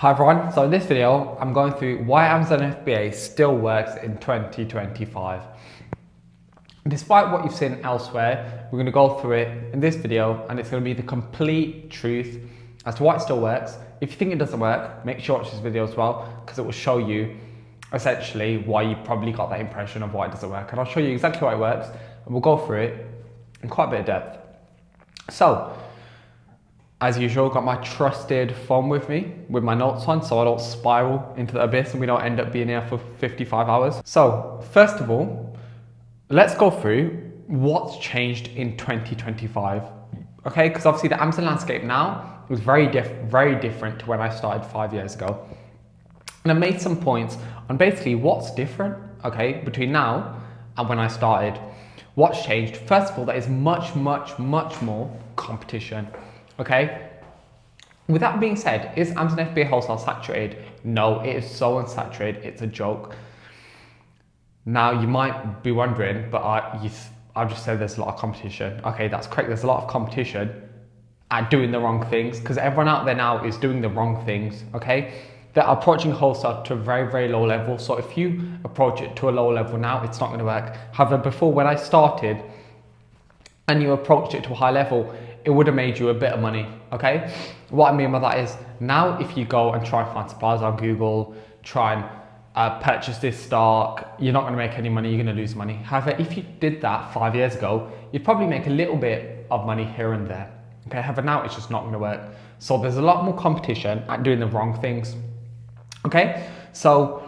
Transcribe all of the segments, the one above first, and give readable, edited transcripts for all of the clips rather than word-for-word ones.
Hi everyone, so in this video, I'm going through why Amazon FBA still works in 2025. Despite what you've seen elsewhere, we're going to go through it in this video and it's going to be the complete truth as to why it still works. If you think it doesn't work, make sure you watch this video as well because it will show you essentially why you probably got that impression of why it doesn't work. And I'll show you exactly why it works and we'll go through it in quite a bit of depth. So, as usual, got my trusted phone with me with my notes on so I don't spiral into the abyss and we don't end up being here for 55 hours. So first of all, let's go through what's changed in 2025. Okay, because obviously the Amazon landscape now is very different to when I started 5 years ago. And I made some points on basically what's different, okay, between now and when I started. What's changed? First of all, there is much more competition. Okay, with that being said, is Amazon FBA wholesale saturated? No, it is so unsaturated, it's a joke. Now you might be wondering, but I've just said there's a lot of competition. Okay, that's correct, there's a lot of competition at doing the wrong things because everyone out there now is doing the wrong things, okay? They're approaching wholesale to a very low level. So if you approach it to a low level now, it's not gonna work. However, before when I started and you approached it to a high level, it would have made you a bit of money, okay? What I mean by that is now if you go and try and find suppliers on Google, try and purchase this stock, you're not gonna make any money, you're gonna lose money. However, if you did that 5 years ago, you'd probably make a little bit of money here and there, okay? However, now it's just not gonna work. So there's a lot more competition at doing the wrong things, okay? So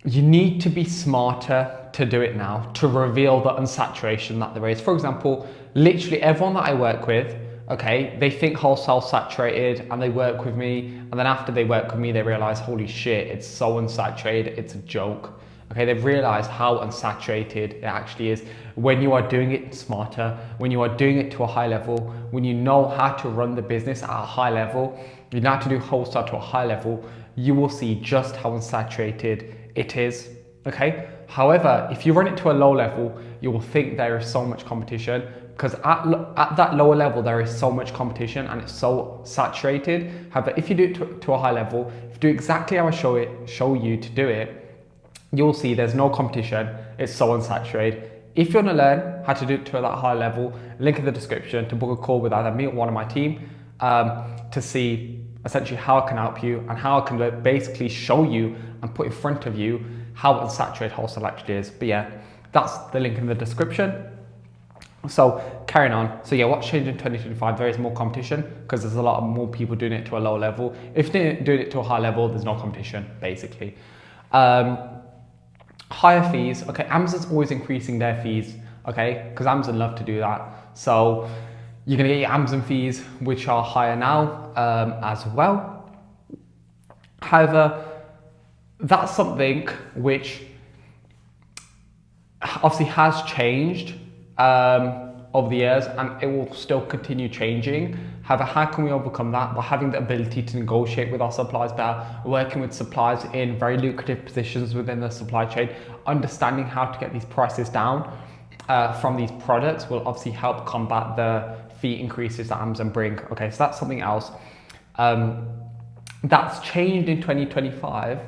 you need to be smarter to do it now, to reveal the unsaturation that there is. For example, literally everyone that I work with, okay, they think wholesale saturated and they work with me, and then after they work with me, they realize, holy shit, it's so unsaturated, it's a joke. Okay, they've realized how unsaturated it actually is when you are doing it smarter, when you are doing it to a high level, when you know how to run the business at a high level, you know how to do wholesale to a high level, you will see just how unsaturated it is, okay? However, if you run it to a low level, you will think there is so much competition because at that lower level, there is so much competition and it's so saturated. However, if you do it to a high level, if you do exactly how I show you to do it, you'll see there's no competition. It's so unsaturated. If you want to learn how to do it to that high level, link in the description to book a call with either me or one of my team to see essentially how I can help you and how I can basically show you and put in front of you how unsaturated wholesale actually is. But yeah, that's the link in the description. So carrying on. So yeah, what's changed in 2025? There is more competition because there's a lot more people doing it to a low level. If they're doing it to a high level, there's no competition basically. Higher fees. Okay, Amazon's always increasing their fees. Okay, because Amazon love to do that. So you're gonna get your Amazon fees, which are higher now as well. However, that's something which obviously has changed over the years and it will still continue changing. However, how can we overcome that? By having the ability to negotiate with our suppliers better, working with suppliers in very lucrative positions within the supply chain, understanding how to get these prices down from these products will obviously help combat the fee increases that Amazon bring. Okay, so that's something else that's changed in 2025.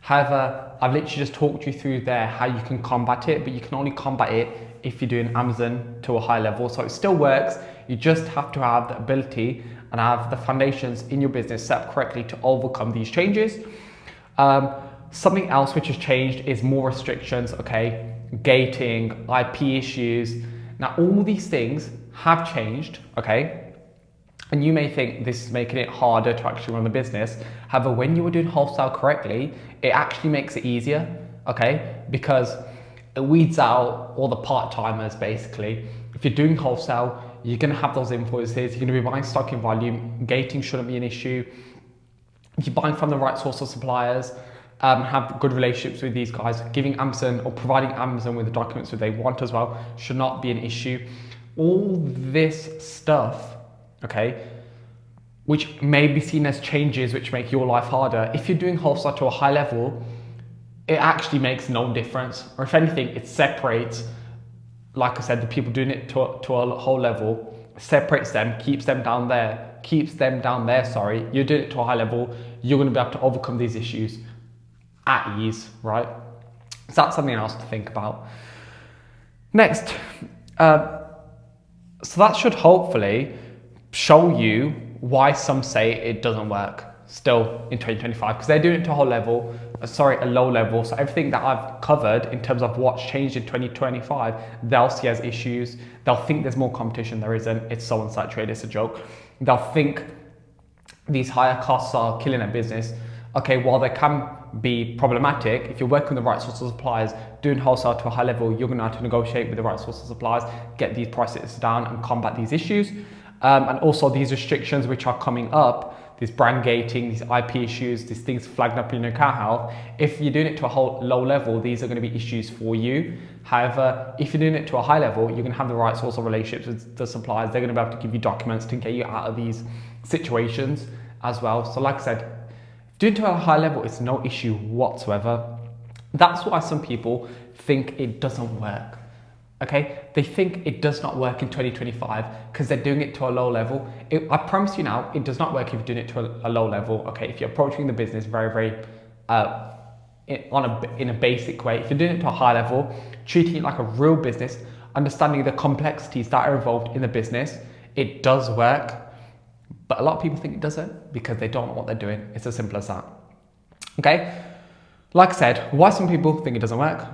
However, I've literally just talked you through there how you can combat it, but you can only combat it if you're doing Amazon to a high level. So it still works. You just have to have the ability and have the foundations in your business set up correctly to overcome these changes. Something else which has changed is more restrictions, okay? Gating, IP issues. Now, all these things have changed, okay? And you may think this is making it harder to actually run the business. However, when you are doing wholesale correctly, it actually makes it easier, okay? Because it weeds out all the part-timers basically. If you're doing wholesale, you're gonna have those invoices, you're gonna be buying stock in volume, gating shouldn't be an issue. If you're buying from the right source of suppliers, have good relationships with these guys, giving Amazon or providing Amazon with the documents that they want as well should not be an issue. All this stuff, okay, which may be seen as changes which make your life harder, if you're doing wholesale to a high level, it actually makes no difference. Or if anything, it separates, like I said, the people doing it to a whole level, separates them, keeps them down there keeps them down there, you're doing it to a high level, you're going to be able to overcome these issues at ease, right? So that's something else to think about. Next, so that should hopefully show you why some say it doesn't work still in 2025, because they're doing it to a whole level, a low level. So everything that I've covered in terms of what's changed in 2025, they'll see as issues. They'll think there's more competition. There isn't. It's so unsaturated, it's a joke. They'll think these higher costs are killing their business. Okay, while they can be problematic, if you're working with the right sorts of suppliers, doing wholesale to a high level, you're going to have to negotiate with the right sorts of suppliers, get these prices down and combat these issues. And also these restrictions which are coming up, this brand gating, these IP issues, these things flagged up in your account health. If you're doing it to a whole low level, these are going to be issues for you. However, if you're doing it to a high level, you're going to have the right sorts of relationships with the suppliers. They're going to be able to give you documents to get you out of these situations as well. So like I said, doing it to a high level, it's no issue whatsoever. That's why some people think it doesn't work. Okay, they think it does not work in 2025 because they're doing it to a low level. I promise you now, it does not work if you're doing it to a low level. Okay, if you're approaching the business very, in a basic way, if you're doing it to a high level, treating it like a real business, understanding the complexities that are involved in the business, it does work. But a lot of people think it doesn't because they don't know what they're doing. It's as simple as that. Okay, like I said, why some people think it doesn't work?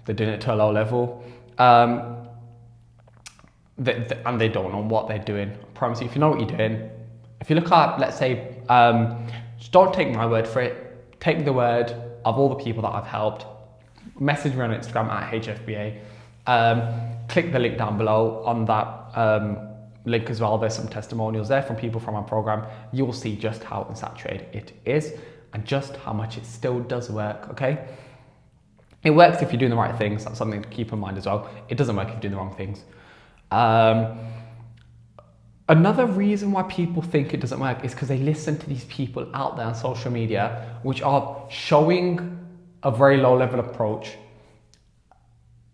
They're doing it to a low level. And they don't know what they're doing. I promise you, if you know what you're doing, if you look at, let's say, just don't take my word for it, take the word of all the people that I've helped, message me on Instagram at HFBA, click the link down below on that link as well. There's some testimonials there from people from our program. You will see just how unsaturated it is and just how much it still does work, okay? It works if you're doing the right things. That's something to keep in mind as well. It doesn't work if you're doing the wrong things. Another reason why people think it doesn't work is because they listen to these people out there on social media, which are showing a very low level approach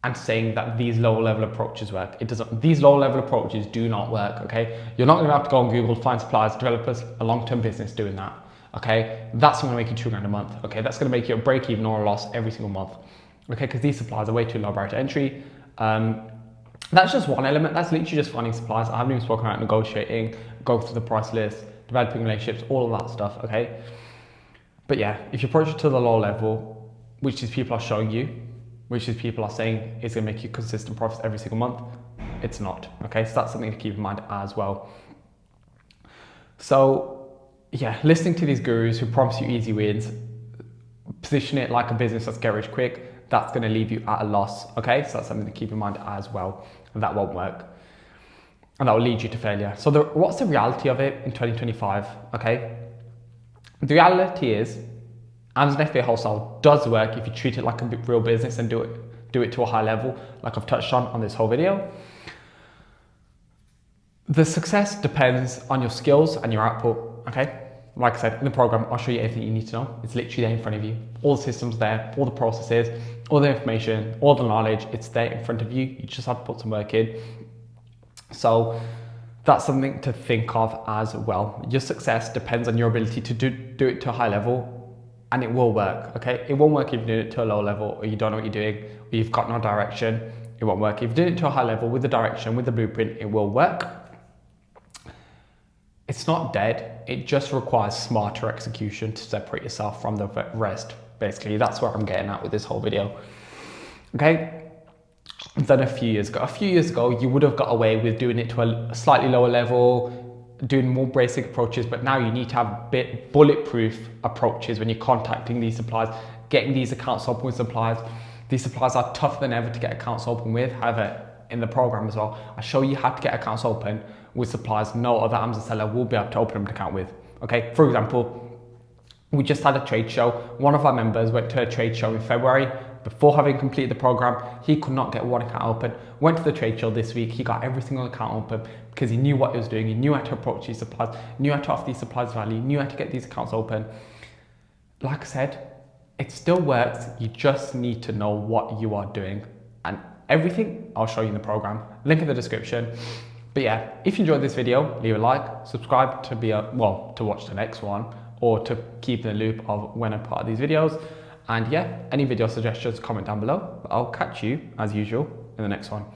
and saying that these low level approaches work. It doesn't. These low level approaches do not work, okay? You're not gonna have to go on Google, find suppliers, developers, a long-term business doing that. Okay, that's going to make you $2,000 a month. Okay, that's going to make you a break even or a loss every single month. Okay, because these suppliers are way too low barrier to entry. That's just one element. That's literally just finding suppliers. I haven't even spoken about negotiating, going through the price list, developing relationships, all of that stuff. Okay, but yeah, if you approach it to the low level, which these people are showing you, which these people are saying is going to make you consistent profits every single month, it's not. Okay, so that's something to keep in mind as well. So yeah, listening to these gurus who promise you easy wins, position it like a business that's get rich quick, that's going to leave you at a loss. Okay, so that's something to keep in mind as well, and that won't work, and that will lead you to failure. So what's the reality of it in 2025? Okay, the reality is Amazon FBA wholesale does work if you treat it like a real business and do it to a high level, like I've touched on this whole video. The success depends on your skills and your output. Okay, like I said, in the program, I'll show you everything you need to know. It's literally there in front of you. All the systems there, all the processes, all the information, all the knowledge, it's there in front of you. You just have to put some work in. So that's something to think of as well. Your success depends on your ability to do it to a high level, and it will work, okay? It won't work if you do it to a low level, or you don't know what you're doing, or you've got no direction. It won't work. If you do it to a high level with the direction, with the blueprint, it will work. It's not dead, it just requires smarter execution to separate yourself from the rest. Basically, that's where I'm getting at with this whole video. Okay, then a few years ago, you would have got away with doing it to a slightly lower level, doing more basic approaches, but now you need to have bulletproof approaches when you're contacting these suppliers, getting these accounts open with suppliers. These suppliers are tougher than ever to get accounts open with. However, in the program as well, I show you how to get accounts open with suppliers no other Amazon seller will be able to open an account with. Okay, for example, we just had a trade show. One of our members went to a trade show in February. Before having completed the program, he could not get one account open. Went to the trade show this week, he got every single account open because he knew what he was doing. He knew how to approach these suppliers, knew how to offer these suppliers value, knew how to get these accounts open. Like I said, it still works. You just need to know what you are doing, and everything I'll show you in the program. Link in the description. But yeah, if you enjoyed this video, leave a like, subscribe to to watch the next one, or to keep in the loop of when I put out these videos. And yeah, any video suggestions, comment down below. But I'll catch you as usual in the next one.